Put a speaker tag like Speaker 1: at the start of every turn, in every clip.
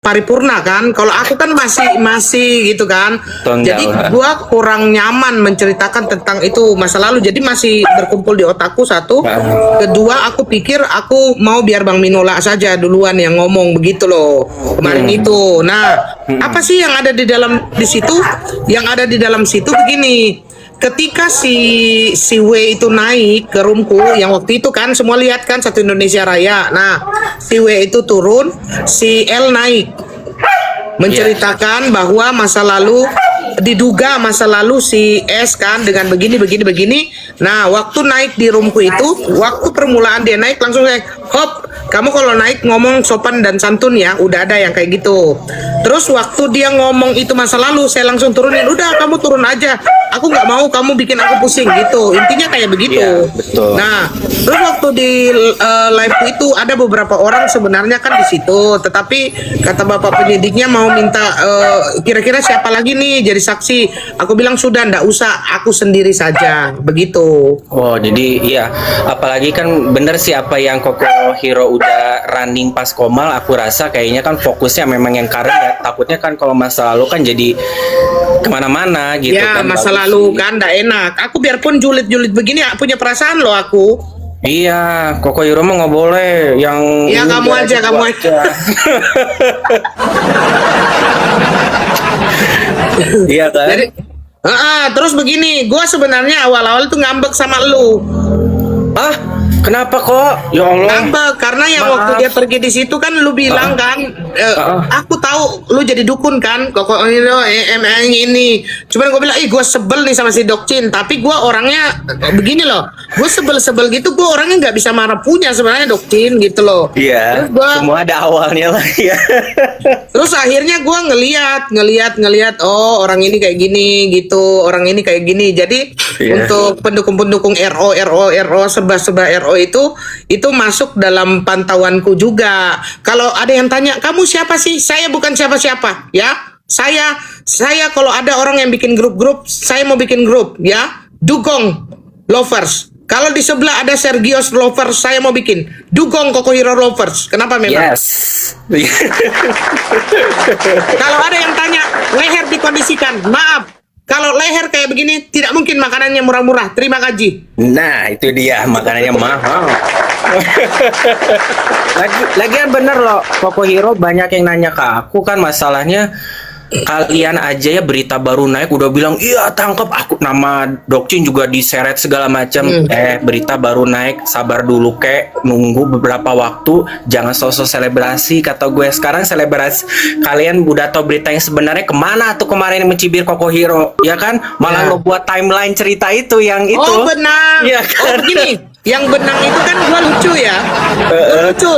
Speaker 1: paripurna kan. Kalau aku kan masih gitu kan. Jadi gua kurang nyaman menceritakan tentang itu masa lalu. Jadi masih berkumpul di otakku satu. Kedua, aku pikir aku mau biar Bang Minola saja duluan yang ngomong begitu loh kemarin itu. Nah, apa sih yang ada di situ? Yang ada di dalam situ begini. Ketika si W itu naik ke roomku yang waktu itu kan semua lihat kan satu Indonesia Raya. Nah, si W itu turun, si L naik menceritakan bahwa masa lalu diduga masa lalu si S kan dengan begini. Nah, waktu naik di roomku itu, waktu permulaan dia naik langsung saya, hop, kamu kalau naik ngomong sopan dan santun ya, udah ada yang kayak gitu. Terus waktu dia ngomong itu masa lalu, saya langsung turunin, udah kamu turun aja. Aku nggak mau kamu bikin aku pusing gitu. Intinya kayak begitu.
Speaker 2: Ya, betul.
Speaker 1: Nah, terus waktu di live itu ada beberapa orang sebenarnya kan di situ, tetapi kata bapak penyidiknya mau minta kira-kira siapa lagi nih jadi saksi. Aku bilang sudah, ndak usah, aku sendiri saja. Begitu.
Speaker 2: Oh, jadi iya, apalagi kan bener sih apa yang Koko Hero udah running pas Komal, aku rasa kayaknya kan fokusnya memang yang Karen ya. Takutnya kan kalau masa lalu kan jadi kemana-mana gitu
Speaker 1: ya,
Speaker 2: kan.
Speaker 1: Masa lalu kan ndak enak. Aku biarpun julid-julid begini punya perasaan loh aku.
Speaker 2: Iya, Koko Hero mah nggak boleh yang.
Speaker 1: Ya kamu aja.
Speaker 2: Iya kan?
Speaker 1: Jadi, terus begini, gue sebenarnya awal-awal tuh ngambek sama lu.
Speaker 2: Ah, kenapa kok? Ya Allah.
Speaker 1: Ngambek karena yang
Speaker 2: Maaf.
Speaker 1: waktu dia pergi di situ kan lu bilang kan, aku tahu lu jadi dukun kan, kok ini. Cuman gue bilang, gue sebel nih sama si Dokcin, tapi gue orangnya begini loh, gue sebel gitu, gue orangnya nggak bisa marah punya sebenarnya Dokcin gitu loh.
Speaker 2: Iya. Semua ada awalnya lah ya.
Speaker 1: Terus akhirnya gue ngeliat, oh orang ini kayak gini gitu, orang ini kayak gini. Jadi untuk pendukung-pendukung RO, sebah RO itu masuk dalam pantauanku juga. Kalau ada yang tanya, kamu siapa sih? Saya bukan siapa-siapa, ya. Saya kalau ada orang yang bikin grup-grup, saya mau bikin grup, ya. Dugong Lovers. Kalau di sebelah ada Sergios Lovers, saya mau bikin Dugong Koko Hero Lovers. Kenapa memang?
Speaker 2: Yes.
Speaker 1: Kalau ada yang tanya, leher dikondisikan. Maaf, kalau leher kayak begini, tidak mungkin makanannya murah-murah. Terima gaji.
Speaker 2: Nah, itu dia makanannya mahal. Lagian bener loh, Koko Hero banyak yang nanya ke aku kan masalahnya. Kalian aja ya berita baru naik udah bilang iya tangkap, aku nama Dokcin juga diseret segala macam. Berita baru naik, sabar dulu kek, nunggu beberapa waktu, jangan sosok selebrasi. Kata gue sekarang selebrasi, kalian udah tahu berita yang sebenarnya kemana tuh kemarin mencibir Koko Hero ya kan, malah lo buat timeline cerita itu yang itu.
Speaker 1: Oh benar.
Speaker 2: Ya kan?
Speaker 1: Oh begini, yang benang itu kan gua lucu ya.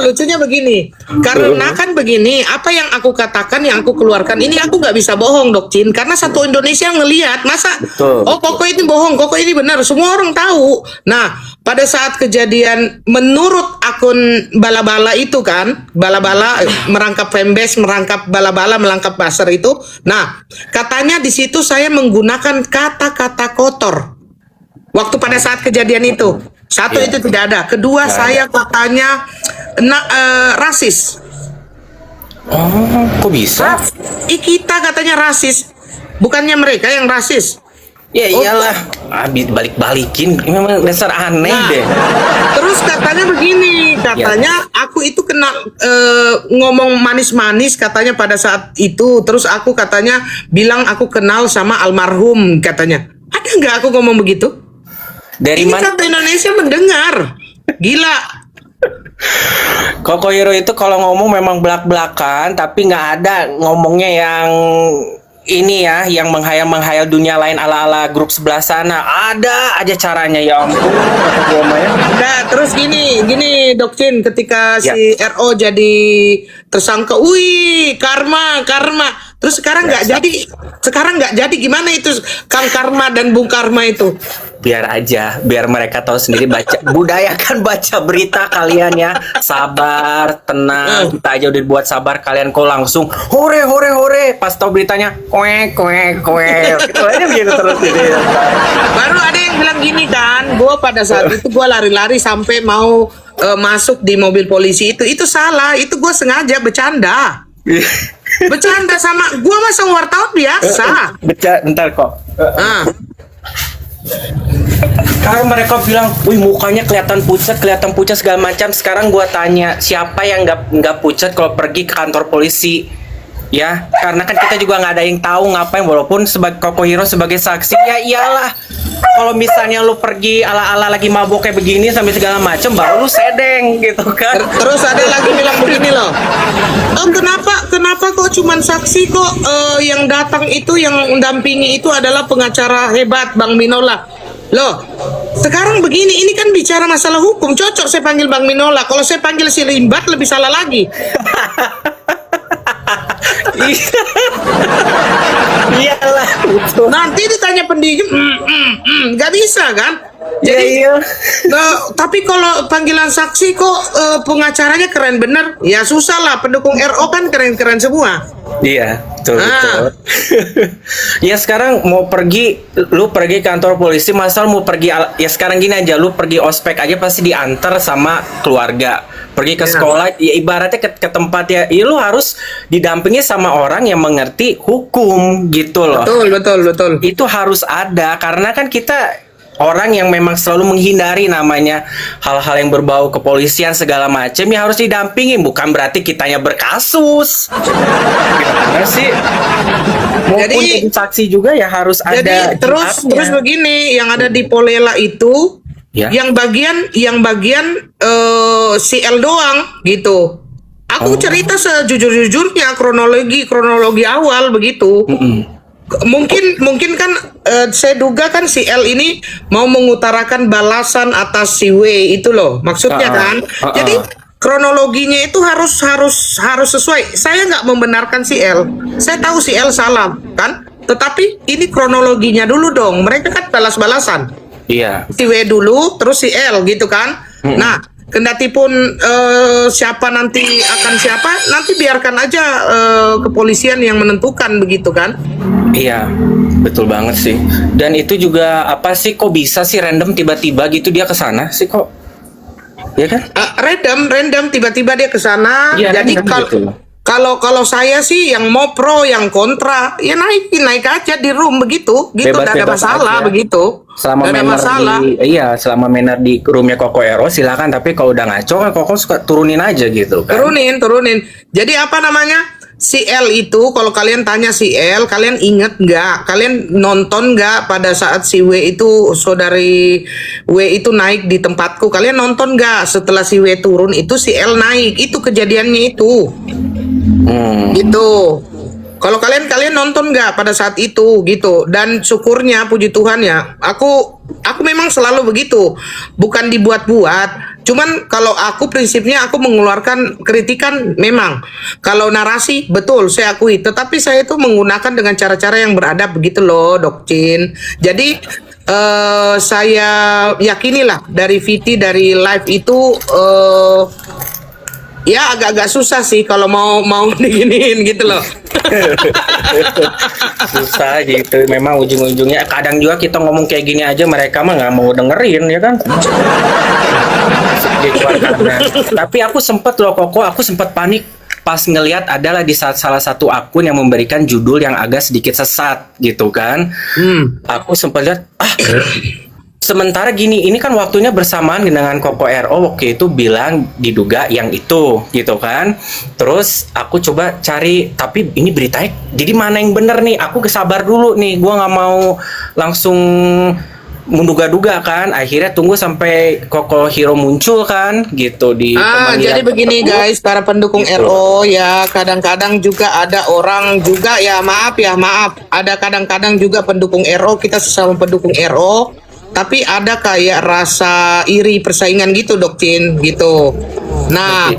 Speaker 1: Lucunya begini. Karena kan begini, apa yang aku katakan, yang aku keluarkan ini aku nggak bisa bohong Dokcin, karena satu Indonesia ngelihat. Masa Koko ini bohong, Koko ini benar, semua orang tahu. Nah, pada saat kejadian menurut akun bala-bala itu kan, bala-bala merangkap fanbase, merangkap bala-bala, melangkap buzzer itu. Nah, katanya di situ saya menggunakan kata-kata kotor waktu pada saat kejadian itu. Satu, itu tidak ada. Kedua, saya katanya rasis.
Speaker 2: Oh, kok bisa?
Speaker 1: Kita katanya rasis, bukannya mereka yang rasis.
Speaker 2: Ya iyalah, balik-balikin, memang dasar aneh deh.
Speaker 1: Terus katanya begini, katanya aku itu kena ngomong manis-manis katanya pada saat itu. Terus aku katanya bilang aku kenal sama almarhum katanya. Ada nggak aku ngomong begitu?
Speaker 2: Dari
Speaker 1: ini
Speaker 2: mana?
Speaker 1: satu Indonesia mendengar. Gila.
Speaker 2: Koko Hero itu kalau ngomong memang belak-belakan, tapi nggak ada ngomongnya yang ini ya, yang menghayal-menghayal dunia lain ala-ala grup sebelah sana. Ada aja caranya, ya ampun.
Speaker 1: Nah, terus gini Dokcin, ketika si RO jadi tersangka, wih, karma. Terus sekarang nggak jadi gimana itu Kang Karma dan Bung Karma itu?
Speaker 2: Biar aja, biar mereka tahu sendiri, budayakan baca berita kalian ya. Sabar, tenang. Kita aja udah buat sabar, kalian kok langsung hore. Pas tahu beritanya koek. Gitu aja begitu terus ini.
Speaker 1: Baru ada yang bilang gini kan, gue pada saat itu gue lari-lari sampai mau masuk di mobil polisi itu salah, itu gue sengaja bercanda. Bercanda sama gua masa wartawan biasa.
Speaker 2: Bentar kok.
Speaker 1: Ah,
Speaker 2: Kalau mereka bilang, wih mukanya kelihatan pucat segala macam. Sekarang gua tanya, siapa yang nggak pucat kalau pergi ke kantor polisi? Ya, karena kan kita juga nggak ada yang tahu ngapain. Walaupun sebagai Koko Hero sebagai saksi, ya iyalah. Kalau misalnya lu pergi ala-ala lagi mabok kayak begini sampai segala macam, baru lu sedeng gitu kan?
Speaker 1: terus ada lagi bilang begini loh. Oh, kenapa kok cuman saksi kok yang datang itu yang mendampingi itu adalah pengacara hebat Bang Minola. Loh, sekarang begini, ini kan bicara masalah hukum, cocok saya panggil Bang Minola. Kalau saya panggil si Limbat lebih salah lagi.
Speaker 2: Iyalah, betul.
Speaker 1: Nanti ditanya pendiem, nggak bisa kan? Jadi,
Speaker 2: Iya.
Speaker 1: nah, tapi kalau panggilan saksi kok pengacaranya keren bener, ya susah lah. Pendukung RO kan keren-keren semua.
Speaker 2: Iya, betul,
Speaker 1: Ah.
Speaker 2: betul. Ya sekarang mau pergi, lu pergi kantor polisi, masa lu mau pergi, ya sekarang gini aja, lu pergi ospek aja pasti diantar sama keluarga. Pergi ke
Speaker 1: Ya.
Speaker 2: sekolah, ya ibaratnya ke tempat ya lu harus didampingi sama orang yang mengerti hukum gitu loh.
Speaker 1: Betul.
Speaker 2: Itu harus ada, karena kan kita orang yang memang selalu menghindari namanya hal-hal yang berbau kepolisian segala macam ya harus didampingi, bukan berarti kitanya berkasus. Gimana sih? Maupun
Speaker 1: Jadi-
Speaker 2: jadi saksi juga ya harus ada.
Speaker 1: Jadi terus
Speaker 2: jihatnya.
Speaker 1: begini, yang ada di Polela itu,
Speaker 2: Ya.
Speaker 1: yang bagian si L doang gitu. Aku cerita sejujur-jujurnya kronologi awal begitu. Mungkin kan saya duga kan si L ini mau mengutarakan balasan atas si W itu loh maksudnya kan. Jadi kronologinya itu harus sesuai. Saya nggak membenarkan si L. Saya tahu si L salah kan. Tetapi ini kronologinya dulu dong. Mereka kan balas-balasan.
Speaker 2: Iya.
Speaker 1: Si W dulu terus si L gitu kan. Nah, kendati pun siapa nanti akan siapa, nanti biarkan aja kepolisian yang menentukan begitu kan.
Speaker 2: Iya, betul banget sih. Dan itu juga apa sih, kok bisa sih random tiba-tiba gitu dia ke sana sih kok? Ya kan?
Speaker 1: Random tiba-tiba dia ke sana.
Speaker 2: Iya,
Speaker 1: Jadi
Speaker 2: random gitu.
Speaker 1: kalau saya sih yang mau pro yang kontra ya naik aja di room begitu tidak ada
Speaker 2: Bebas-bebas
Speaker 1: masalah
Speaker 2: aja.
Speaker 1: begitu.
Speaker 2: Selama
Speaker 1: Nggak ada
Speaker 2: manner
Speaker 1: masalah.
Speaker 2: selama manner di roomnya Koko Ero silakan, tapi kalau udah ngaco kan Koko suka turunin aja gitu kan.
Speaker 1: Turunin. Jadi apa namanya? Si L itu kalau kalian tanya si L, kalian inget nggak? Kalian nonton nggak pada saat si W itu saudari W itu naik di tempatku? Kalian nonton nggak setelah si W turun itu si L naik? Itu kejadiannya itu. Gitu. Kalau kalian nonton nggak pada saat itu gitu, dan syukurnya puji Tuhan ya, aku memang selalu begitu, bukan dibuat-buat. Cuman kalau aku prinsipnya aku mengeluarkan kritikan memang. Kalau narasi betul saya akui, tetapi saya itu menggunakan dengan cara-cara yang beradab begitu loh, Dokcin. Jadi saya yakinilah dari VT dari live itu ya agak-agak susah sih kalau mau diginiin gitu loh.
Speaker 2: Susah gitu. Memang ujung-ujungnya kadang juga kita ngomong kayak gini aja mereka mah nggak mau dengerin ya kan. Tapi aku sempet loh Koko, aku sempet panik pas ngelihat adalah di salah satu akun yang memberikan judul yang agak sedikit sesat gitu kan. Aku sempat lihat sementara gini, ini kan waktunya bersamaan dengan Koko RO waktu itu bilang diduga yang itu gitu kan. Terus aku coba cari, tapi ini beritanya jadi mana yang bener nih, aku kesabar dulu nih, gua nggak mau langsung menduga-duga kan. Akhirnya tunggu sampai Koko Hero muncul kan gitu di
Speaker 1: Jadi begini guys, para pendukung
Speaker 2: Gitu.
Speaker 1: RO ya, kadang-kadang juga ada orang juga ya, maaf ada kadang-kadang juga pendukung RO, kita sesama pendukung RO, tapi ada kayak rasa iri persaingan gitu Dokcin gitu. Nah,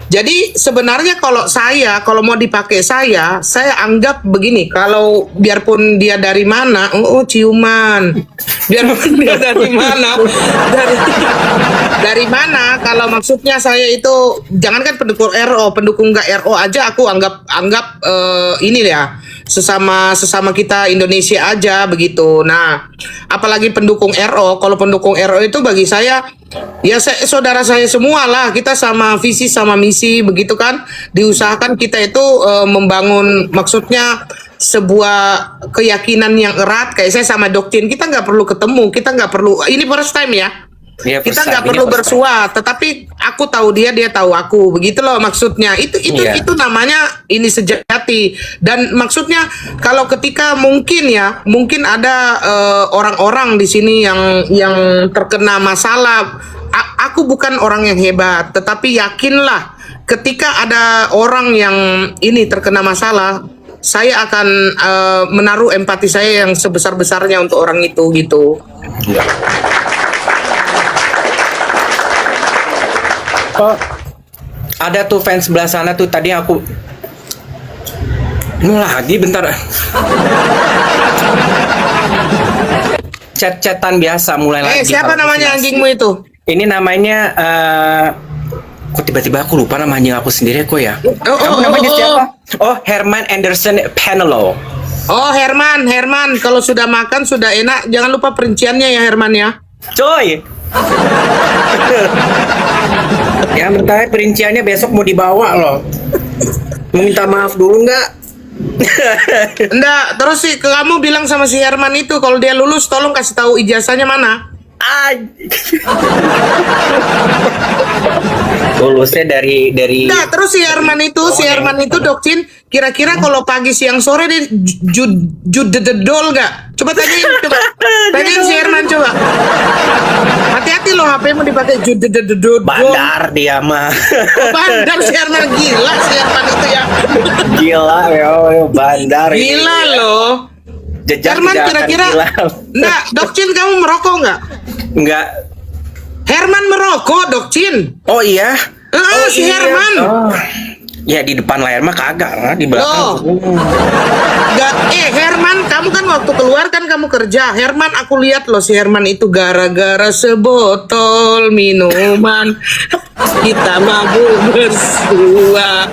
Speaker 1: jadi sebenarnya kalau mau dipakai saya anggap begini, kalau biarpun dia dari mana, ciuman. Biar dia dari mana? Dari mana? Kalau maksudnya saya itu jangankan pendukung RO, pendukung nggak RO aja aku anggap ini ya sesama kita Indonesia aja begitu. Nah, apalagi pendukung RO. Kalau pendukung RO itu bagi saya ya saudara saya semua lah. Kita sama visi sama misi begitu kan. Diusahakan kita itu membangun maksudnya sebuah keyakinan yang erat. Kayak saya sama Doktin, kita nggak perlu ketemu, kita nggak perlu. Ini first time ya.
Speaker 2: Iya,
Speaker 1: Kita nggak perlu bersua, tetapi aku tahu dia tahu aku, begitu loh maksudnya. Itu namanya ini sejati. Dan maksudnya kalau ketika mungkin ada orang-orang di sini yang terkena masalah. Aku bukan orang yang hebat, tetapi yakinlah ketika ada orang yang ini terkena masalah, saya akan menaruh empati saya yang sebesar-besarnya untuk orang itu gitu.
Speaker 2: Iya. Oh, ada tuh fans sebelah sana tuh tadi aku ini lagi bentar. Chat-chatan biasa mulai lagi.
Speaker 1: Siapa namanya anjingmu itu?
Speaker 2: Ini namanya kok tiba-tiba aku lupa nama anjing aku sendiri kok ya. Kamu namanya siapa? Oh, Herman Anderson Penelo.
Speaker 1: Oh, Herman. Kalau sudah makan sudah enak, jangan lupa perinciannya ya Herman ya.
Speaker 2: Coy. Ya, bentar perinciannya besok mau dibawa loh. Mau minta maaf dulu nggak?
Speaker 1: Enggak, terus sih kamu bilang sama si Herman itu kalau dia lulus tolong kasih tahu ijazahnya mana.
Speaker 2: Lulusnya dari
Speaker 1: Nah, terus si Herman itu Doktin, kira-kira kalau pagi siang sore dia judedol nggak? Coba tanyain si Herman coba. Hati-hati loh HP-mu dipakai judedol.
Speaker 2: bandar dia mah.
Speaker 1: Oh, bandar si Herman, gila si Herman itu ya.
Speaker 2: Gila ya, bandar.
Speaker 1: Gila loh.
Speaker 2: Jejak
Speaker 1: Herman
Speaker 2: tidak akan
Speaker 1: kira-kira
Speaker 2: hilang.
Speaker 1: enggak, Dokcin kamu merokok nggak?
Speaker 2: Enggak.
Speaker 1: Herman merokok, Dokcin.
Speaker 2: Oh iya.
Speaker 1: Si
Speaker 2: iya.
Speaker 1: Herman.
Speaker 2: Oh. Ya di depan layar mah kagak lah, di belakang.
Speaker 1: Enggak, Herman, kamu kan waktu keluar kan kamu kerja. Herman, aku lihat loh si Herman itu gara-gara sebotol minuman kita mabuk bersua.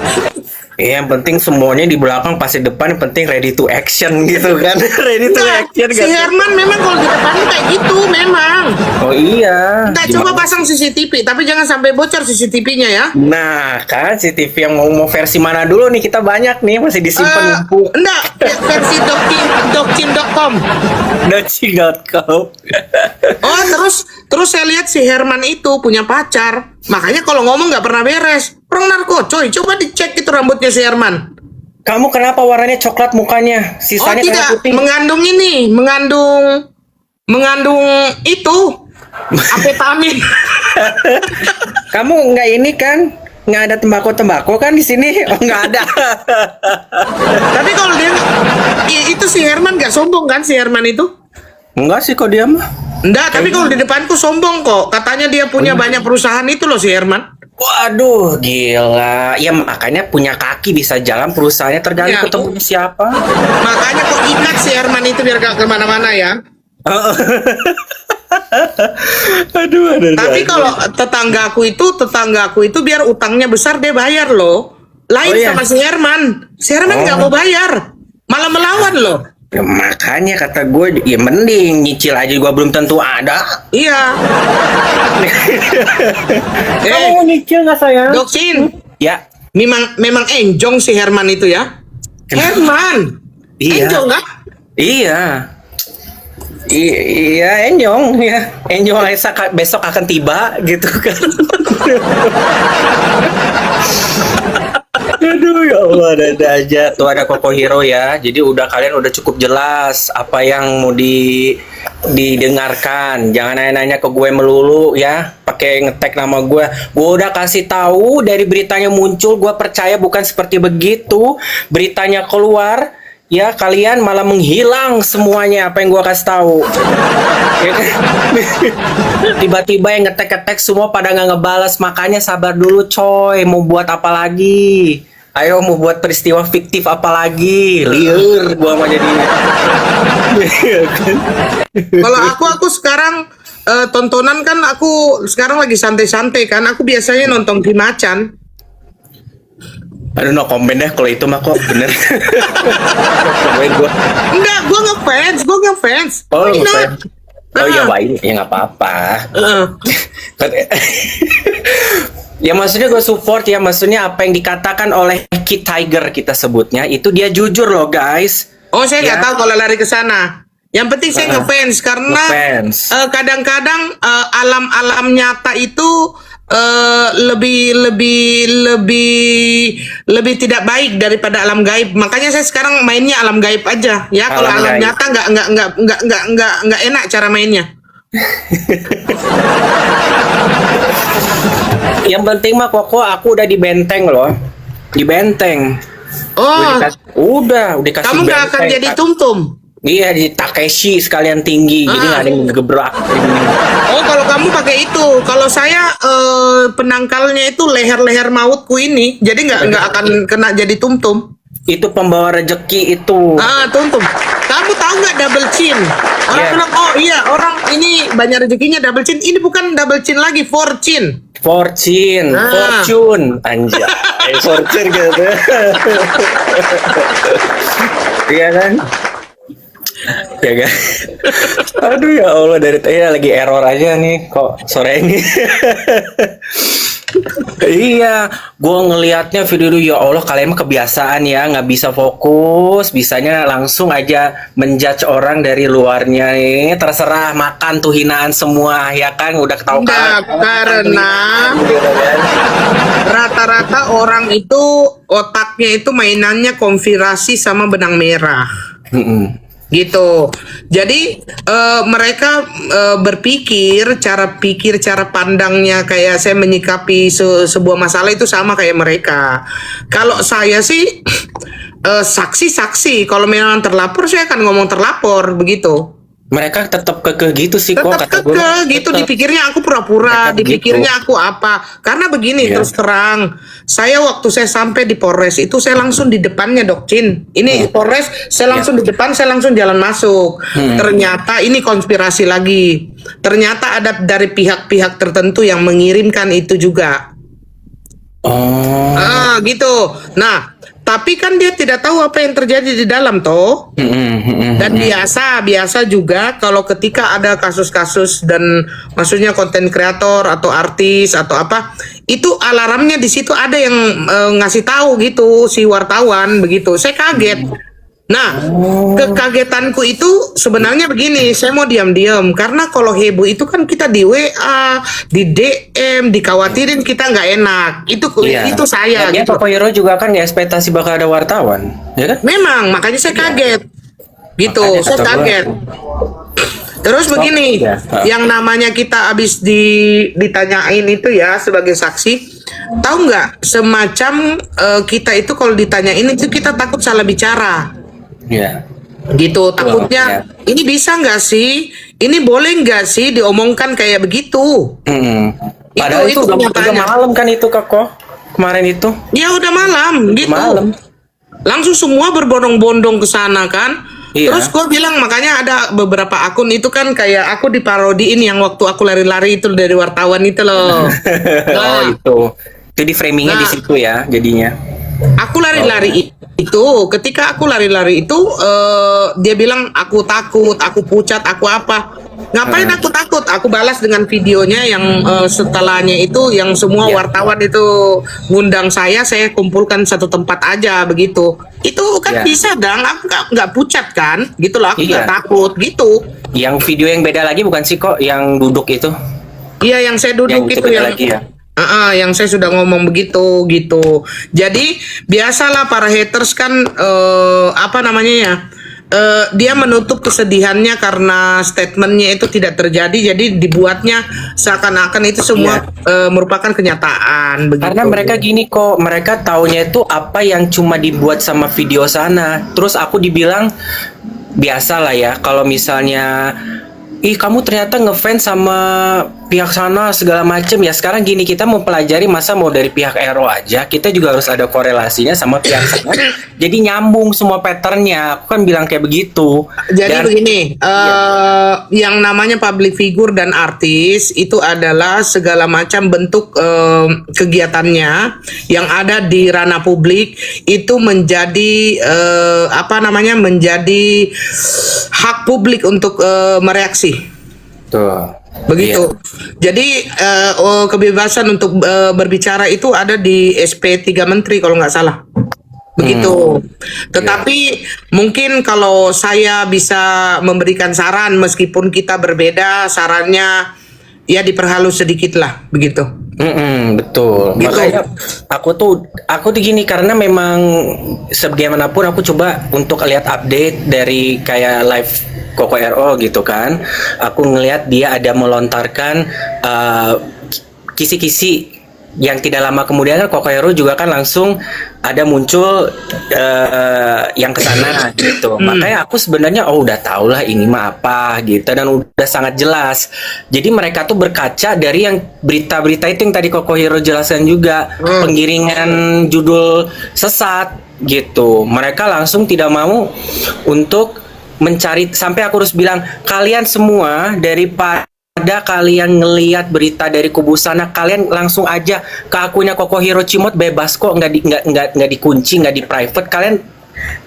Speaker 2: Yang penting semuanya di belakang pasti depan, yang penting ready to action gitu kan. Ready to action
Speaker 1: Si
Speaker 2: kan.
Speaker 1: Herman memang kalau di depan kayak gitu memang.
Speaker 2: Oh iya.
Speaker 1: Enggak, coba pasang CCTV, tapi jangan sampai bocor CCTV-nya ya.
Speaker 2: Nah, kan CCTV yang mau versi mana dulu nih? Kita banyak nih, masih disimpan numpuk.
Speaker 1: Enggak, versi dokcin.com.
Speaker 2: Docing.com.
Speaker 1: Oh, terus saya lihat si Herman itu punya pacar. Makanya kalau ngomong nggak pernah beres. Orang narko, coy. Coba dicek itu rambutnya si Herman.
Speaker 2: Kamu kenapa warnanya coklat mukanya? Sisanya
Speaker 1: tidak,
Speaker 2: kayak putih.
Speaker 1: mengandung itu amfetamin.
Speaker 2: Kamu nggak ini kan? Nggak ada tembakau kan di sini? Oh, nggak ada.
Speaker 1: Tapi kalau dia itu si Herman nggak sombong kan si Herman itu?
Speaker 2: Enggak sih kok dia mah.
Speaker 1: Enggak, tapi kalau di depanku sombong kok. Katanya dia punya banyak perusahaan itu loh si Herman.
Speaker 2: Waduh, gila. Ya makanya punya kaki bisa jalan perusahaannya tergantung
Speaker 1: Ya.
Speaker 2: ketemu siapa.
Speaker 1: Makanya kok ingat si Herman itu biar gak kemana-mana ya.
Speaker 2: Aduh.
Speaker 1: Tapi kalau tetanggaku itu biar utangnya besar dia bayar loh. Lain
Speaker 2: Oh, iya.
Speaker 1: sama si Herman. Si Herman nggak mau bayar, malah melawan loh.
Speaker 2: Ya, makanya kata gue, ya mending nyicil aja gua belum tentu ada.
Speaker 1: Iya.
Speaker 2: Kamu mau nyicil nggak sayang?
Speaker 1: Doksin,
Speaker 2: Ya,
Speaker 1: memang enjong si Herman itu ya. Herman,
Speaker 2: iya.
Speaker 1: enjong nggak?
Speaker 2: Iya. Iya, Enjong ya. Enjong besok akan tiba gitu kan. Aduh ya Allah, ada aja tuh ada Koko Hero ya. Jadi kalian udah cukup jelas apa yang mau didengarkan. Jangan nanya-nanya ke gue melulu ya. Pakai ngetek nama gue. Gue udah kasih tahu dari beritanya muncul. Gue percaya bukan seperti begitu. Beritanya keluar. Ya kalian malah menghilang semuanya apa yang gua kasih tahu. Ya kan? Tiba-tiba yang ngetek-ngetek semua pada nggak ngebalas, makanya sabar dulu coy. Mau buat apa lagi? Ayo mau buat peristiwa fiktif apa lagi? Liur gua mah jadi.
Speaker 1: Kalau aku sekarang tontonan kan aku sekarang lagi santai-santai kan. Aku biasanya nonton Macan.
Speaker 2: Aduh, no comment deh kalau itu mah kok bener. Komen gua.
Speaker 1: Enggak, gue ngefans.
Speaker 2: Oh,
Speaker 1: Why not?
Speaker 2: ngefans. Oh iya,
Speaker 1: Ah,
Speaker 2: baik, ya nggak apa-apa.
Speaker 1: eh.
Speaker 2: Ya maksudnya gue support ya, maksudnya apa yang dikatakan oleh Kid Tiger kita sebutnya itu dia jujur loh guys.
Speaker 1: Oh, saya nggak
Speaker 2: Ya.
Speaker 1: tahu kalau lari ke sana. Yang penting saya ngefans karena
Speaker 2: Ngefans.
Speaker 1: kadang-kadang alam-alam nyata itu lebih tidak baik daripada alam gaib. Makanya saya sekarang mainnya alam gaib aja. Ya, kalau
Speaker 2: Alam
Speaker 1: alam
Speaker 2: gaib.
Speaker 1: nyata nggak enak cara mainnya.
Speaker 2: Yang penting mah Koko aku udah di benteng loh. Di benteng.
Speaker 1: Oh,
Speaker 2: Udah dikasih
Speaker 1: kamu nggak akan
Speaker 2: benteng.
Speaker 1: jadi tumtum.
Speaker 2: Iya, di Takeshi sekalian tinggi, jadi nggak ada yang ngegebrak.
Speaker 1: Oh, kalau kamu pakai itu, kalau saya penangkalnya itu leher-leher mautku ini, jadi nggak akan kena jadi tumtum.
Speaker 2: Itu pembawa rejeki itu.
Speaker 1: Ah, tumtum. Kamu tahu nggak double chin? Orang
Speaker 2: Iya.
Speaker 1: bilang, oh iya, orang ini banyak rezekinya double chin. Ini bukan double chin lagi, four chin.
Speaker 2: Fortune,
Speaker 1: Ah.
Speaker 2: Fortune, anjay, Fortune gitu. Iya kan? Ya kan? Aduh ya Allah, dari tadi lagi error aja nih kok sore ini. Iya, gue ngelihatnya video itu ya Allah kalian mah kebiasaan ya nggak bisa fokus, bisanya langsung aja menjudge orang dari luarnya nih, terserah makan tuh hinaan semua ya kan udah tahu
Speaker 1: Enggak, karena rata-rata orang itu otaknya itu mainannya konspirasi sama benang merah. Gitu. Jadi mereka berpikir cara pandangnya kayak saya menyikapi sebuah masalah itu sama kayak mereka. Kalau saya sih saksi-saksi, kalau memang terlapor saya akan ngomong terlapor begitu.
Speaker 2: Mereka tetap kekeh gitu sih kok
Speaker 1: Tetap
Speaker 2: kata gue.
Speaker 1: kekeh gitu, dipikirnya aku pura-pura,
Speaker 2: Mereka
Speaker 1: dipikirnya aku apa. Karena begini,
Speaker 2: Iya.
Speaker 1: terus terang, saya waktu saya sampai di Polres itu saya langsung di depannya Dok Cin. Ini Polres, saya langsung di depan, saya langsung jalan masuk. Ternyata ini konspirasi lagi. Ternyata ada dari pihak-pihak tertentu yang mengirimkan itu juga.
Speaker 2: Oh.
Speaker 1: Gitu. Nah, tapi kan dia tidak tahu apa yang terjadi di dalam toh. Dan biasa juga kalau ketika ada kasus-kasus dan maksudnya konten kreator atau artis atau apa, itu alarmnya di situ ada yang ngasih tahu gitu si wartawan begitu. Saya kaget. Nah, kekagetanku itu sebenarnya begini, saya mau diam-diam karena kalau heboh itu kan kita di WA, di DM, dikhawatirin kita nggak enak. Itu saya
Speaker 2: Ya,
Speaker 1: gitu.
Speaker 2: Koko Hero juga kan nggak ekspektasi bakal ada wartawan, ya kan?
Speaker 1: Memang, makanya saya kaget. Gitu,
Speaker 2: Makanya
Speaker 1: saya
Speaker 2: kata gua.
Speaker 1: kaget. Terus begini,
Speaker 2: ya.
Speaker 1: yang namanya kita habis ditanyain itu ya sebagai saksi, tahu nggak semacam kita itu kalau ditanyain itu kita takut salah bicara.
Speaker 2: Iya.
Speaker 1: Gitu, takutnya ini bisa nggak sih? Ini boleh nggak sih diomongkan kayak begitu?
Speaker 2: Padahal itu udah
Speaker 1: kenyataannya.
Speaker 2: malam kan itu Koko kemarin itu.
Speaker 1: Ya udah malam gitu.
Speaker 2: Malam.
Speaker 1: Langsung semua berbondong-bondong ke sana kan.
Speaker 2: Iya.
Speaker 1: Terus gue bilang makanya ada beberapa akun itu kan kayak aku diparodiin yang waktu aku lari-lari itu dari wartawan itu loh.
Speaker 2: Oh itu di framingnya di
Speaker 1: Nah.
Speaker 2: situ ya jadinya.
Speaker 1: Aku lari-lari itu, ketika aku lari-lari itu dia bilang aku takut, aku pucat, aku apa. Ngapain aku takut? Aku balas dengan videonya yang setelahnya itu yang semua
Speaker 2: Ya.
Speaker 1: wartawan itu ngundang saya kumpulkan satu tempat aja begitu. Itu kan
Speaker 2: Ya.
Speaker 1: bisa dong, aku nggak pucat kan, gitu loh, aku nggak
Speaker 2: Iya.
Speaker 1: takut gitu.
Speaker 2: Yang video yang beda lagi bukan sih kok yang duduk itu?
Speaker 1: Iya, yang saya duduk
Speaker 2: Yang itu
Speaker 1: itu
Speaker 2: beda
Speaker 1: yang
Speaker 2: lagi ya?
Speaker 1: yang saya sudah ngomong begitu gitu. Jadi biasalah para haters kan apa namanya ya? Dia menutup kesedihannya karena statementnya itu tidak terjadi, jadi dibuatnya seakan-akan itu semua merupakan kenyataan. Begitu.
Speaker 2: Karena mereka gini kok, mereka taunya itu apa yang cuma dibuat sama video sana. Terus aku dibilang biasa lah ya, kalau misalnya, ih kamu ternyata ngefans sama pihak sana segala macem. Ya sekarang gini, kita mau pelajari, masa mau dari pihak Ero aja, kita juga harus ada korelasinya sama pihak sana. Jadi nyambung semua patternnya. Aku kan bilang kayak begitu.
Speaker 1: Jadi
Speaker 2: Dan
Speaker 1: begini, yang namanya public figure dan artis itu adalah segala macam bentuk kegiatannya yang ada di ranah publik itu menjadi menjadi hak publik untuk mereaksi.
Speaker 2: tuh.
Speaker 1: Begitu. Jadi kebebasan untuk berbicara itu ada di SP 3 Menteri kalau nggak salah. Begitu. Tetapi mungkin kalau saya bisa memberikan saran meskipun kita berbeda, sarannya ya diperhalus sedikit lah, begitu.
Speaker 2: Betul.
Speaker 1: Gitu.
Speaker 2: Makanya aku tuh gini, karena memang sebagaimanapun aku coba untuk lihat update dari kayak live Koko RO gitu kan. Aku ngelihat dia ada melontarkan kisi-kisi yang tidak lama kemudian kan Koko Hero juga kan langsung ada muncul yang kesana gitu. Makanya aku sebenarnya udah tau lah ini mah apa gitu, dan udah sangat jelas. Jadi mereka tuh berkaca dari yang berita-berita itu yang tadi Koko Hero jelaskan juga, penggiringan judul sesat gitu. Mereka langsung tidak mau untuk mencari, sampai aku harus bilang kalian semua daripada kalian ngelihat berita dari kubu sana, kalian langsung aja ke akunnya Koko Hero Cimot, bebas kok, nggak dikunci, nggak di private. Kalian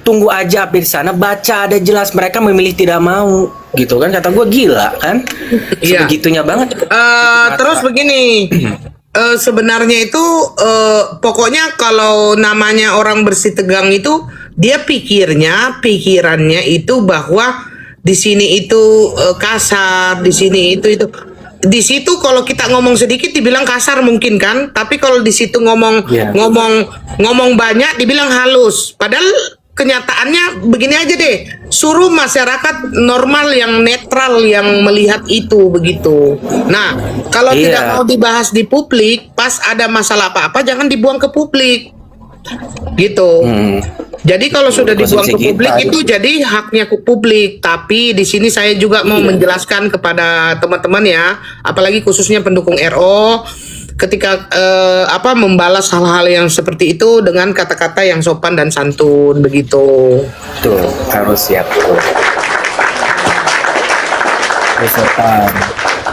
Speaker 2: tunggu aja update sana, baca ada jelas. Mereka memilih tidak mau gitu kan, kata gue gila kan.
Speaker 1: Iya.
Speaker 2: Sebegitunya banget.
Speaker 1: Terus begini, sebenarnya itu pokoknya kalau namanya orang bersih tegang itu dia pikirannya itu bahwa di sini itu kasar, di sini itu. Di situ kalau kita ngomong sedikit dibilang kasar mungkin kan, tapi kalau di situ ngomong banyak dibilang halus. Padahal kenyataannya begini aja deh, suruh masyarakat normal yang netral yang melihat itu begitu. Nah, kalau tidak mau dibahas di publik, pas ada masalah apa-apa jangan dibuang ke publik. Gitu. Jadi kalau sudah dibuang ke publik itu jadi haknya ke publik. Tapi di sini saya juga mau menjelaskan kepada teman-teman ya, apalagi khususnya pendukung RO, ketika membalas hal-hal yang seperti itu dengan kata-kata yang sopan dan santun begitu.
Speaker 2: Tuh, harus siap. Harus sopan.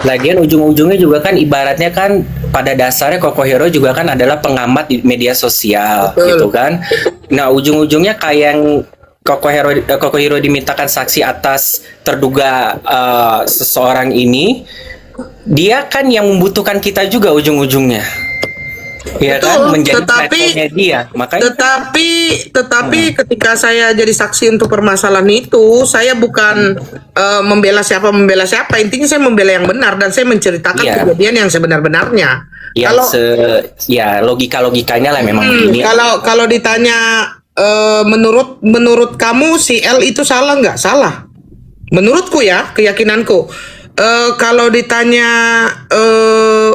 Speaker 2: Lagian ujung-ujungnya juga kan ibaratnya kan pada dasarnya Koko Hero juga kan adalah pengamat di media sosial. Betul. Gitu kan. Nah, ujung-ujungnya kayak yang Koko Hero dimintakan saksi atas terduga seseorang ini, dia kan yang membutuhkan kita juga ujung-ujungnya. Ya kan, menjadi platformnya dia. Makanya tetapi ketika saya jadi saksi untuk permasalahan itu, saya bukan membela siapa. Intinya saya membela yang benar dan saya menceritakan kejadian yang sebenar-benarnya. Kalau logikanya lah memang begini. Kalau ditanya menurut kamu si L itu salah nggak? Salah. Menurutku ya, keyakinanku. Kalau ditanya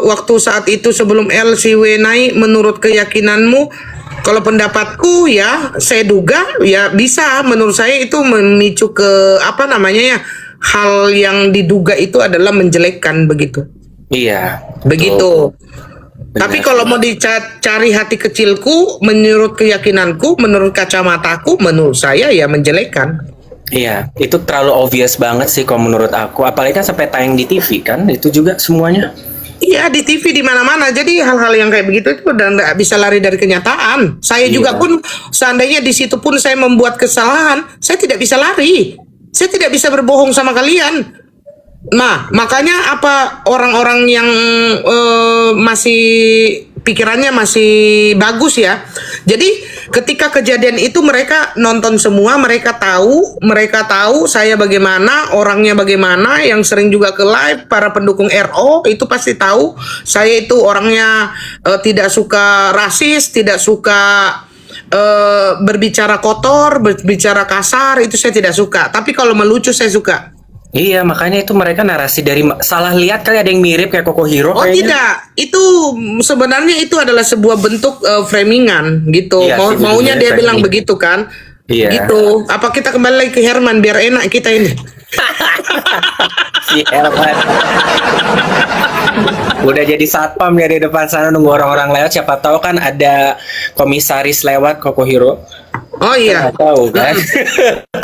Speaker 2: waktu saat itu sebelum LCW naik, menurut keyakinanmu, kalau pendapatku ya, saya duga ya bisa. Menurut saya itu memicu ke hal yang diduga itu adalah menjelekkan begitu. Iya. Begitu. Benar. Tapi kalau mau dicari hati kecilku, menurut keyakinanku, menurut kacamataku, menurut saya ya menjelekkan. Iya, itu terlalu obvious banget sih kalau menurut aku. Apalagi kan sampai tayang di TV kan, itu juga semuanya. Iya, di TV di mana-mana. Jadi hal-hal yang kayak begitu itu udah nggak bisa lari dari kenyataan. Saya juga pun seandainya di situ pun saya membuat kesalahan, saya tidak bisa lari. Saya tidak bisa berbohong sama kalian. Nah, makanya apa orang-orang yang masih pikirannya masih bagus ya. Jadi ketika kejadian itu mereka nonton semua, mereka tahu saya bagaimana, orangnya bagaimana, yang sering juga ke live, para pendukung RO itu pasti tahu saya itu orangnya tidak suka rasis, tidak suka berbicara kotor, berbicara kasar, itu saya tidak suka. Tapi kalau melucu saya suka. Iya, makanya itu mereka narasi dari salah lihat kali, ada yang mirip kayak Koko Hero. Oh kayaknya. Tidak, itu sebenarnya itu adalah sebuah bentuk framingan gitu. Iya, maunya dia framing. Bilang begitu kan? Iya. Gitu. Apa kita kembali lagi ke Herman biar enak kita ini? Si Herman. Udah jadi satpam ya di depan sana nunggu orang-orang lewat. Siapa tahu kan ada komisaris lewat Kokohiro.
Speaker 1: Oh iya.
Speaker 2: Nggak tahu kan.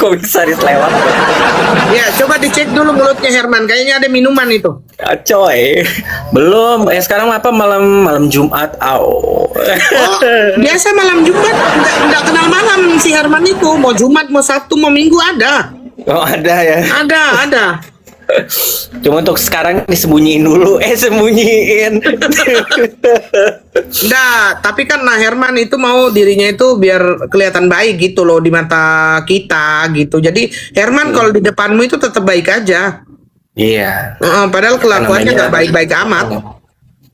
Speaker 2: Komisaris lewat.
Speaker 1: Ya, coba dicek dulu mulutnya Herman. Kayaknya ada minuman itu.
Speaker 2: Ah, coy. Belum. Sekarang apa malam Jumat.
Speaker 1: Oh, biasa malam Jumat nggak kenal malam si Herman itu. Mau Jumat, mau Sabtu, mau Minggu ada.
Speaker 2: Oh, ada ya.
Speaker 1: Ada.
Speaker 2: Cuma untuk sekarang disembunyiin dulu. Sembunyiin.
Speaker 1: Enggak, tapi kan nah Herman itu mau dirinya itu biar kelihatan baik gitu loh di mata kita gitu. Jadi Herman kalau di depanmu itu tetap baik aja.
Speaker 2: Iya.
Speaker 1: Padahal kelakuannya
Speaker 2: Namanya-
Speaker 1: nggak baik-baik amat.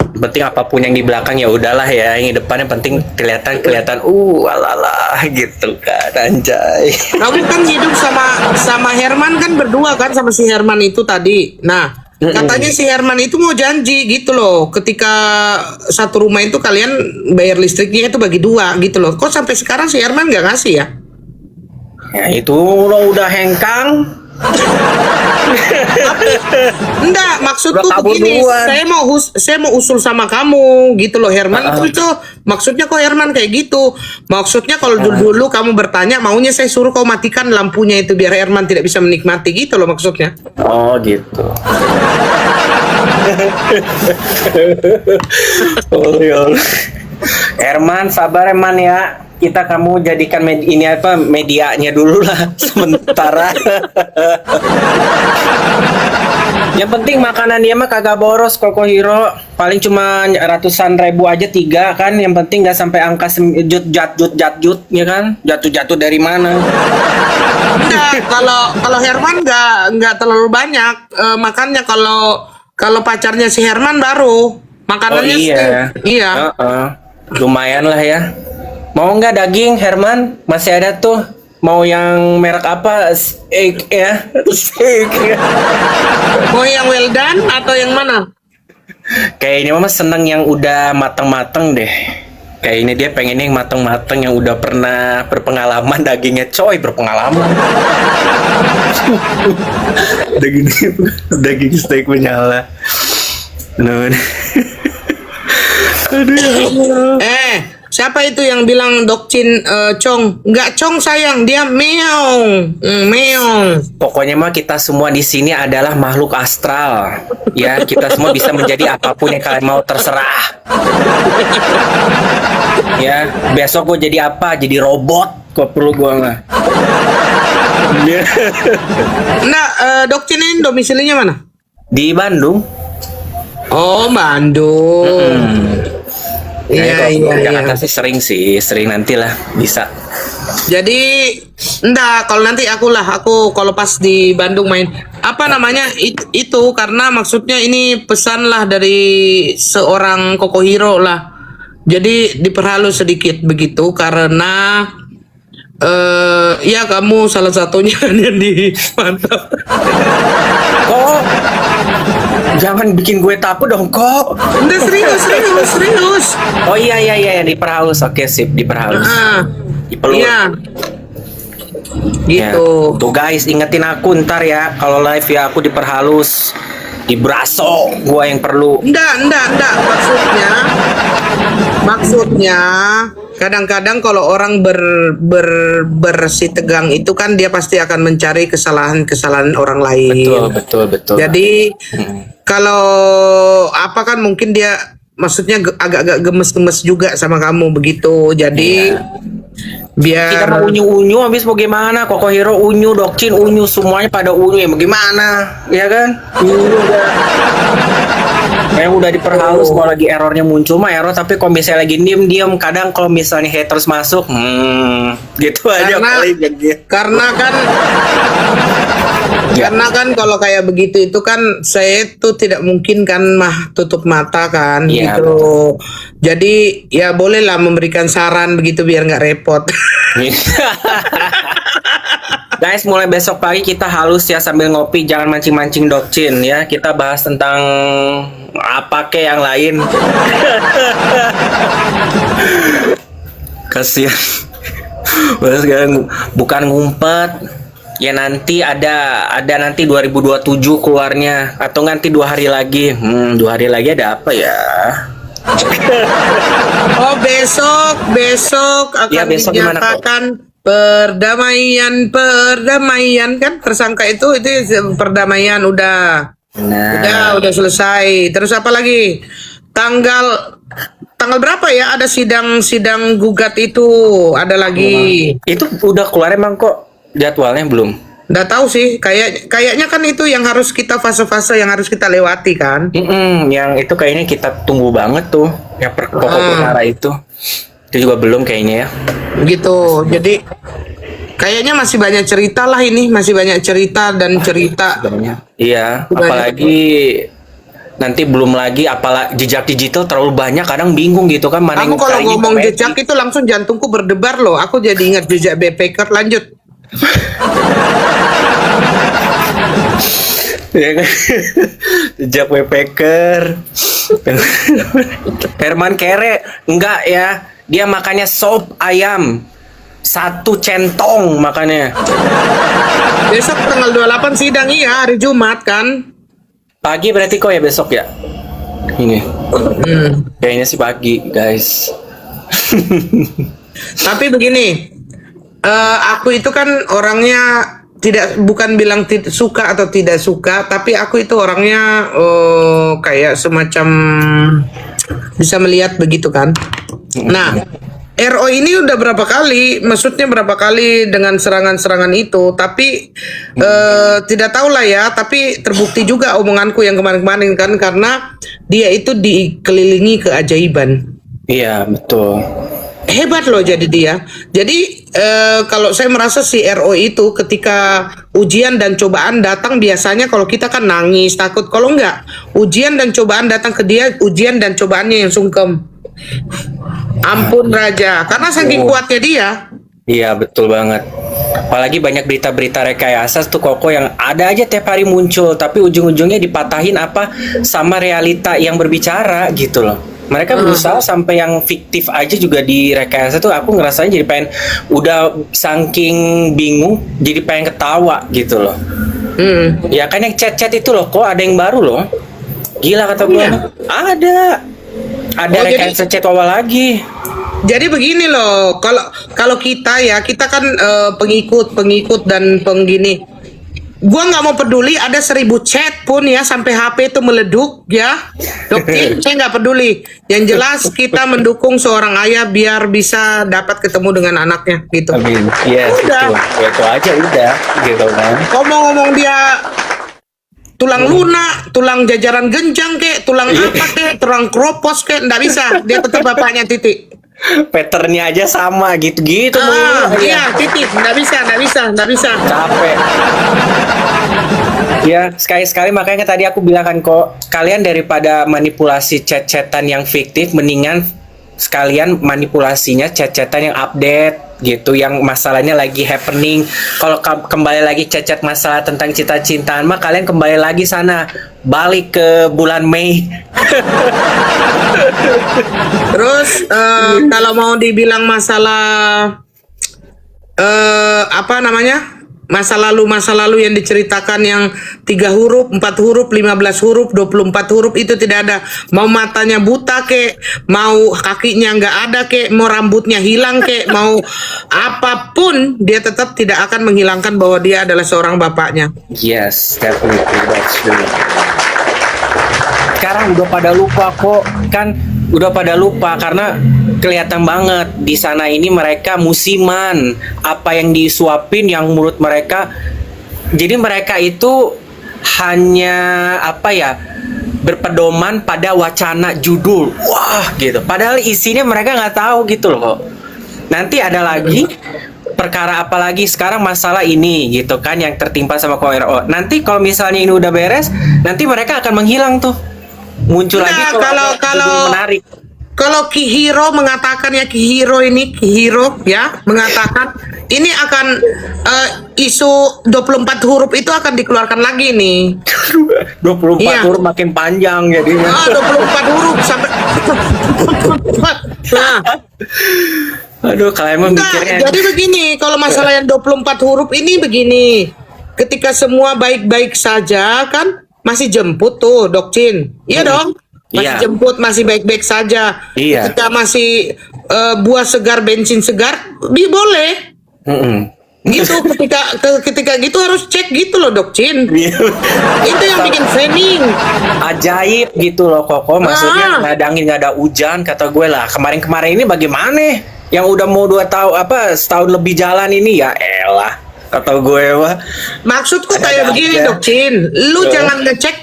Speaker 2: Penting apapun yang di belakang ya udahlah ya, yang di depannya penting kelihatan alalah gitu kan, anjay.
Speaker 1: Kamu kan hidup sama Herman kan berdua kan sama si Herman itu tadi. Nah, katanya si Herman itu mau janji gitu loh, ketika satu rumah itu kalian bayar listriknya itu bagi dua gitu loh. Kok sampai sekarang si Herman nggak ngasih ya?
Speaker 2: Ya itu lo udah hengkang.
Speaker 1: Enggak, maksudku
Speaker 2: Udah kabur
Speaker 1: begini,
Speaker 2: duluan.
Speaker 1: saya mau usul sama kamu gitu loh Herman. Itu maksudnya kok Herman kayak gitu. Maksudnya kalau dulu kamu bertanya maunya saya suruh kau matikan lampunya itu biar Herman tidak bisa menikmati gitu loh maksudnya.
Speaker 2: Oh gitu. Oh ya Allah. Herman, sabar Herman ya. Kita kamu jadikan medianya dulu lah sementara. Yang penting makanan dia mah kagak boros Kokohiro. Paling cuma ratusan ribu aja 3 kan. Yang penting nggak sampai angka jatjut ya kan. Jatuh dari mana?
Speaker 1: Enggak, kalau Herman nggak terlalu banyak makannya. Kalau pacarnya si Herman baru makanannya
Speaker 2: Oh iya.
Speaker 1: iya.
Speaker 2: Lumayan lah ya. Mau nggak daging Herman? Masih ada tuh. Mau yang merek apa? Steak ya. Steak ya.
Speaker 1: Mau yang well done atau yang mana?
Speaker 2: Kayaknya mama seneng yang udah mateng-mateng deh. Kayaknya dia pengen yang mateng-mateng yang udah pernah berpengalaman dagingnya coy berpengalaman. daging steak menyala. Nun. Aduh ya Allah.
Speaker 1: Siapa itu yang bilang Dokcin Cong? Enggak Cong sayang, dia meong. Meong.
Speaker 2: Pokoknya mah kita semua di sini adalah makhluk astral. Ya, kita semua bisa menjadi apapun yang kalian mau terserah. Ya, besok gue jadi apa? Jadi robot. Kok perlu gue mah.
Speaker 1: Nah, Dokcin ini domisilinya mana?
Speaker 2: Di Bandung.
Speaker 1: Oh, Bandung. Iya.
Speaker 2: Jakarta sih sering nantilah bisa.
Speaker 1: Jadi enggak, kalau nanti aku kalau pas di Bandung main apa namanya itu karena maksudnya ini pesan lah dari seorang Kokohiro lah. Jadi diperhalus sedikit begitu karena ya kamu salah satunya yang di mantap.
Speaker 2: Oh, jangan bikin gue takut dong kok.
Speaker 1: Enggak serius.
Speaker 2: Oh iya diperhalus. Oke sip diperhalus. Dipeluk.
Speaker 1: Iya.
Speaker 2: Ya,
Speaker 1: Gitu.
Speaker 2: tuh guys, ingetin aku ntar ya kalau live ya aku diperhalus, dibraso, gua yang perlu.
Speaker 1: Enggak. Maksudnya kadang-kadang kalau orang bersih tegang itu kan dia pasti akan mencari kesalahan orang lain.
Speaker 2: Betul.
Speaker 1: Jadi kalau apa kan mungkin dia maksudnya agak-agak gemes-gemes juga sama kamu begitu. Jadi
Speaker 2: Kita mau
Speaker 1: biar
Speaker 2: unyu habis mau gimana? Kokohiro unyu, Dokcin unyu, semuanya pada unyu ya bagaimana? Ya kan? Kayak udah diperhalus kalau lagi errornya muncul mah error, tapi kalau misalnya lagi diem kadang kalau misalnya haters masuk gitu aja paling gitu.
Speaker 1: Karena kan kalau kayak begitu itu kan saya tuh tidak mungkin kan tutup mata kan
Speaker 2: Iya,
Speaker 1: gitu. Jadi ya bolehlah memberikan saran begitu biar nggak repot.
Speaker 2: Guys, mulai besok pagi kita halus ya sambil ngopi, jangan mancing-mancing Dokcin ya. Kita bahas tentang apa ke yang lain. Kasihan. Sekarang bukan ngumpet, Ya nanti ada nanti 2027 keluarnya atau nanti 2 hari lagi. 2 hari lagi ada apa ya?
Speaker 1: Oh, besok akan
Speaker 2: Ya, besok gimana, kok?
Speaker 1: dinyatakan perdamaian kan, tersangka itu perdamaian udah.
Speaker 2: Nah,
Speaker 1: Udah selesai. Terus apa lagi? Tanggal berapa ya ada sidang gugat itu? Ada lagi.
Speaker 2: itu udah keluar emang kok jadwalnya belum?
Speaker 1: Nggak tahu sih. Kayaknya kan itu yang harus kita fase-fase yang harus kita lewati kan.
Speaker 2: Yang itu kayaknya kita tunggu banget tuh, yang pokok perkara itu. Itu juga belum kayaknya ya.
Speaker 1: Gitu. Jadi kayaknya masih banyak cerita lah ini, masih banyak cerita dan cerita.
Speaker 2: Iya,
Speaker 1: Banyak.
Speaker 2: apalagi nanti belum lagi apalagi jejak digital terlalu banyak, kadang bingung gitu kan mana
Speaker 1: Kamu
Speaker 2: yang
Speaker 1: kalau
Speaker 2: cari
Speaker 1: ngomong
Speaker 2: informasi.
Speaker 1: jejak itu langsung jantungku berdebar loh. Aku jadi ingat jejak backpacker. Lanjut.
Speaker 2: Ya kan? Jejak backpacker. Herman Kere enggak ya, dia makannya sop ayam 1 centong makannya.
Speaker 1: Besok tanggal 28 sidang, iya, hari Jumat kan.
Speaker 2: Pagi berarti kok ya besok ya? Ini. Kayaknya sih pagi, guys.
Speaker 1: Tapi begini, aku itu kan orangnya bukan bilang suka atau tidak suka, tapi aku itu orangnya kayak semacam bisa melihat begitu kan. Nah, RO ini udah berapa kali, maksudnya berapa kali dengan serangan-serangan itu, tapi tidak tahu lah ya, tapi terbukti juga omonganku yang kemarin-kemarin kan, karena dia itu dikelilingi keajaiban.
Speaker 2: Iya, betul.
Speaker 1: Hebat loh jadi dia. Jadi kalau saya merasa si RO itu ketika ujian dan cobaan datang, biasanya kalau kita kan nangis, takut. Kalau enggak, ujian dan cobaan datang ke dia, ujian dan cobaannya yang sungkem. Ampun Raja, karena saking kuatnya dia.
Speaker 2: Iya, betul banget. Apalagi banyak berita-berita rekayasa tuh Koko yang ada aja tiap hari muncul, tapi ujung-ujungnya dipatahin apa sama realita yang berbicara gitu loh. Mereka berusaha sampai yang fiktif aja juga di rekayasa tuh, aku ngerasanya jadi pengen, udah saking bingung jadi pengen ketawa gitu loh. Ya kan yang chat-chat itu loh, kok ada yang baru loh. Gila kata gue. Ada
Speaker 1: Oh,
Speaker 2: rekayasa chat awal lagi.
Speaker 1: Jadi begini loh, kalau kita ya, kita kan pengikut dan penggini. Gua nggak mau peduli ada 1000 chat pun ya sampai HP itu meleduk ya. Dokter, saya nggak peduli. Yang jelas kita mendukung seorang ayah biar bisa dapat ketemu dengan anaknya gitu.
Speaker 2: Amin. Iya,
Speaker 1: Udah.
Speaker 2: itu. Itu aja udah gitu kan.
Speaker 1: Ngomong-ngomong dia tulang lunak, tulang jajaran genjang kek, tulang apa kek, tulang kropos kek, nggak bisa. Dia tetap bapaknya titik.
Speaker 2: Patternnya aja sama gitu-gitu mulu.
Speaker 1: Iya titik, nggak bisa.
Speaker 2: Capek. Ya, sekali-sekali makanya tadi aku bilang kan kok, kalian daripada manipulasi chat-chatan yang fiktif, mendingan sekalian manipulasinya chat-chatan yang update gitu, yang masalahnya lagi happening. Kalau kembali lagi chat-chat masalah tentang cinta-cintaan mah kalian kembali lagi sana, balik ke bulan Mei.
Speaker 1: Terus kalau mau dibilang masalah apa namanya? Masa lalu yang diceritakan yang 3 huruf, 4 huruf, 15 huruf, 24 huruf itu tidak ada. Mau matanya buta kek, mau kakinya nggak ada kek, mau rambutnya hilang kek, mau apapun, dia tetap tidak akan menghilangkan bahwa dia adalah seorang bapaknya.
Speaker 2: Yes, definitely that's true. Sekarang udah pada lupa kok, kan udah pada lupa karena kelihatan banget di sana ini mereka musiman, apa yang disuapin yang menurut mereka, jadi mereka itu hanya apa ya, berpedoman pada wacana judul, wah gitu, padahal isinya mereka nggak tahu gitu loh kok. Nanti ada lagi perkara apa lagi sekarang masalah ini gitu kan yang tertimpa sama KRO. Nanti kalau misalnya ini udah beres, nanti mereka akan menghilang tuh. Muncul lagi
Speaker 1: Nah,
Speaker 2: ada judul menarik.
Speaker 1: Kalau Ki Hiro mengatakan ya, Ki Hiro ya mengatakan ini akan isu 24 huruf itu akan dikeluarkan lagi nih.
Speaker 2: 24
Speaker 1: Iya.
Speaker 2: huruf makin panjang jadinya.
Speaker 1: 24 huruf sampai nah,
Speaker 2: Aduh, kalian mah
Speaker 1: Enggak,
Speaker 2: mikirnya.
Speaker 1: jadi begini, kalau masalah yang 24 huruf ini begini. Ketika semua baik-baik saja kan masih jemput tuh Dokcin. Iya dong. Masih
Speaker 2: Iya.
Speaker 1: jemput, masih baik-baik saja.
Speaker 2: Iya.
Speaker 1: Ketika masih buah segar, bensin segar, boleh.
Speaker 2: Mm-mm.
Speaker 1: Gitu ketika gitu harus cek gitu loh Dokcin. Itu yang bikin training.
Speaker 2: Ajaib gitu loh Koko, maksudnya nggak ada angin nggak ada hujan, kata gue lah. Kemarin-kemarin ini bagaimana yang udah mau 2 tahun setahun lebih jalan ini, ya elah, kata gue mah.
Speaker 1: Maksudku
Speaker 2: Ada-ada
Speaker 1: kayak begini
Speaker 2: aja.
Speaker 1: Dokcin, lu jangan ngecek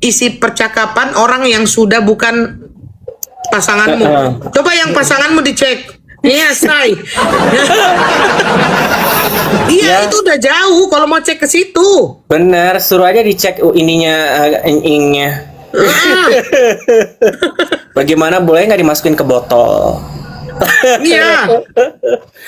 Speaker 1: isi percakapan orang yang sudah bukan pasanganmu. Coba yang pasanganmu dicek. Iya, say. Iya,
Speaker 2: Ya.
Speaker 1: itu udah jauh kalau mau cek ke situ.
Speaker 2: Bener, suruh aja dicek ininya, ing-ingnya.
Speaker 1: Ah,
Speaker 2: Bagaimana, boleh nggak dimasukin ke botol?
Speaker 1: iya.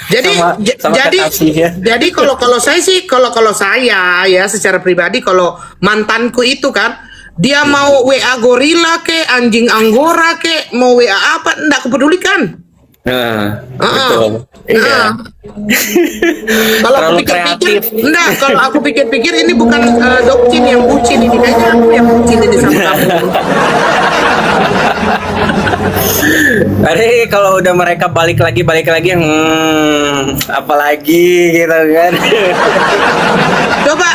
Speaker 1: Jadi
Speaker 2: Sama
Speaker 1: jadi
Speaker 2: kekasihnya.
Speaker 1: jadi kalau saya sih kalau saya ya secara pribadi kalau mantanku itu kan dia mau WA gorila ke anjing anggora ke mau WA apa enggak kepedulikan.
Speaker 2: Nah,
Speaker 1: Ah,
Speaker 2: betul. Iya.
Speaker 1: ah. Kalau aku
Speaker 2: Terlalu
Speaker 1: pikir-pikir,
Speaker 2: kreatif.
Speaker 1: enggak. Kalau aku pikir-pikir ini bukan Dokcin yang bucin ini, kayaknya aku yang bucin ini sama kamu.
Speaker 2: Tadi kalau udah mereka balik lagi, apalagi gitu kan.
Speaker 1: Coba,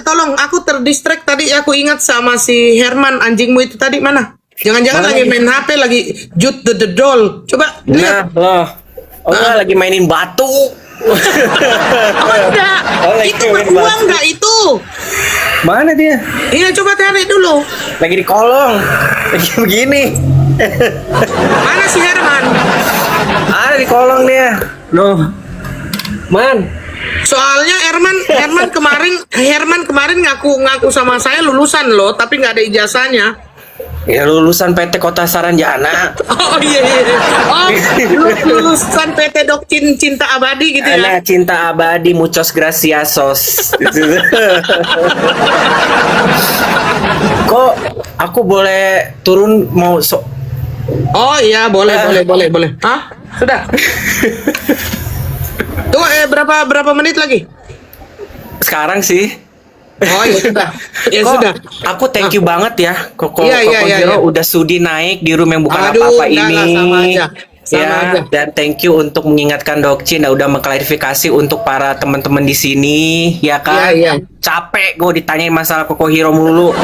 Speaker 1: tolong. Aku terdistract tadi. Aku ingat sama si Herman anjingmu itu tadi mana? Jangan-jangan
Speaker 2: Mana
Speaker 1: lagi
Speaker 2: lagi?
Speaker 1: main HP, lagi Jude the doll. Coba
Speaker 2: Nah,
Speaker 1: lihat.
Speaker 2: loh. Oh, enggak, lagi mainin batu.
Speaker 1: Oh enggak,
Speaker 2: Oh, lagi
Speaker 1: itu
Speaker 2: main
Speaker 1: beruang
Speaker 2: batu.
Speaker 1: enggak itu?
Speaker 2: Mana dia?
Speaker 1: Iya, coba tarik dulu.
Speaker 2: Lagi di kolong. Lagi begini.
Speaker 1: Mana si Herman?
Speaker 2: Ada di kolong dia. Loh. Man.
Speaker 1: Soalnya Herman kemarin ngaku sama saya lulusan loh, tapi nggak ada ijazahnya.
Speaker 2: Ya, lulusan PT Kota Saranjana.
Speaker 1: Oh iya. Oh, lulusan PT Dokcin Cinta Abadi gitu ya.
Speaker 2: Anak cinta abadi muchos graciasos. Kok aku boleh turun mau
Speaker 1: Oh iya, boleh. Hah? Sudah. Tunggu berapa menit lagi?
Speaker 2: sekarang sih?
Speaker 1: Oh ya sudah. Ya
Speaker 2: Kok
Speaker 1: sudah.
Speaker 2: aku thank you banget ya Koko
Speaker 1: Iya, iya,
Speaker 2: Hero
Speaker 1: iya.
Speaker 2: udah sudi naik di room yang bukan
Speaker 1: Aduh,
Speaker 2: apa-apa
Speaker 1: enggak
Speaker 2: ini.
Speaker 1: lah, sama aja. Sama
Speaker 2: Ya,
Speaker 1: aja.
Speaker 2: dan thank you untuk mengingatkan Dokcin udah mengklarifikasi untuk para teman-teman di sini, ya kan?
Speaker 1: Iya, iya.
Speaker 2: Capek gue ditanyain masalah Koko Hero mulu.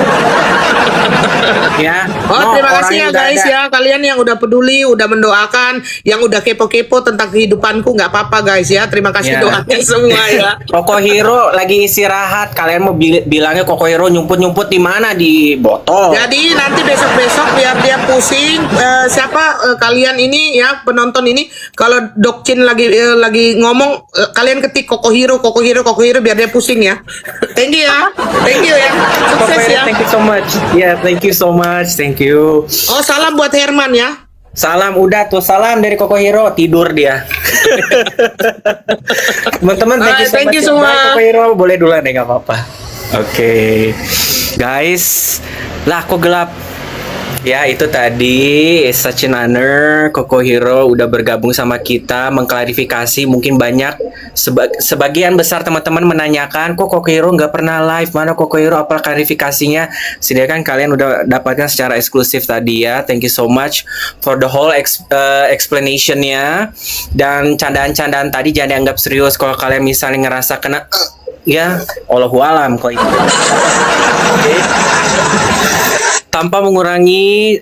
Speaker 2: Ya.
Speaker 1: Oh, terima kasih
Speaker 2: orangnya
Speaker 1: ya
Speaker 2: udah
Speaker 1: guys
Speaker 2: ada.
Speaker 1: ya. Kalian yang udah peduli, udah mendoakan, yang udah kepo-kepo tentang kehidupanku, nggak apa-apa guys ya. Terima kasih
Speaker 2: Ya.
Speaker 1: doanya semua ya.
Speaker 2: Koko Hero lagi istirahat. Kalian mau bilangnya Koko Hero nyumput-nyumput di mana? Di botol.
Speaker 1: Jadi nanti besok-besok biar dia pusing siapa kalian ini ya penonton ini kalau Dokcin lagi ngomong kalian ketik Koko Hero biar dia pusing ya. Thank you ya. Thank you ya.
Speaker 2: Koko
Speaker 1: Sukses
Speaker 2: Hero,
Speaker 1: ya.
Speaker 2: thank you so much. Ya, thank you so much. Thank you.
Speaker 1: Oh, salam buat Herman ya.
Speaker 2: Salam udah tuh, salam dari Koko Hero, tidur dia. Teman-teman,
Speaker 1: Thank you
Speaker 2: ya.
Speaker 1: semua.
Speaker 2: Bye, Koko Hero boleh duluan deh, nggak apa-apa. Oke, guys, lah kok gelap. Ya itu tadi such an honor Koko Hero udah bergabung sama kita mengklarifikasi mungkin banyak sebagian besar teman-teman menanyakan kok Koko Hero nggak pernah live, mana Koko Hero, apa klarifikasinya. Sediakan kalian udah dapatkan secara eksklusif tadi ya. Thank you so much for the whole explanationnya, dan candaan-candaan tadi jangan dianggap serius kalau kalian misalnya ngerasa kena ya Allahualam kok itu. Oke. Tanpa mengurangi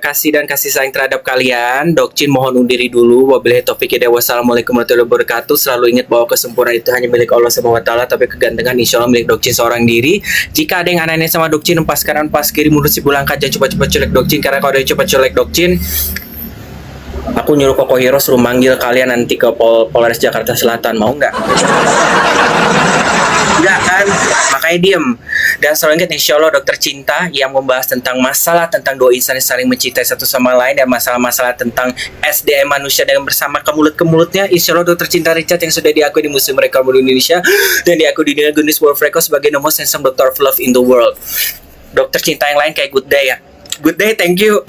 Speaker 2: kasih dan kasih sayang terhadap kalian, Dokcin mohon undur diri dulu. Wabillahi taufiq hidayah. Wassalamualaikum warahmatullahi wabarakatuh. Selalu ingat bahwa kesempurnaan itu hanya milik Allah Subhanahu wa taala, tapi kegantengan insya Allah milik Dokcin seorang diri. Jika ada yang aneh-aneh sama Dokcin, pas kanan pas kiri mundur si bulangkat, jangan coba-coba colek Dokcin, karena kalau ada coba colek Dokcin, aku nyuruh Koko Hero suruh manggil kalian nanti ke Polres Jakarta Selatan. Mau nggak? Enggak kan? Makanya diem. Dan selalu ingat insya Allah Dokter Cinta yang membahas tentang masalah tentang dua insan yang saling mencintai satu sama lain, dan masalah-masalah tentang SDM manusia dengan bersama ke mulutnya. Insya Allah Dokter Cinta Richard yang sudah diakui di Museum Rekor Muda Indonesia dan diakui di Guinness World Records sebagai the most handsome doctor of love in the world. Dokter Cinta yang lain kayak Good Day ya. Good Day, thank you.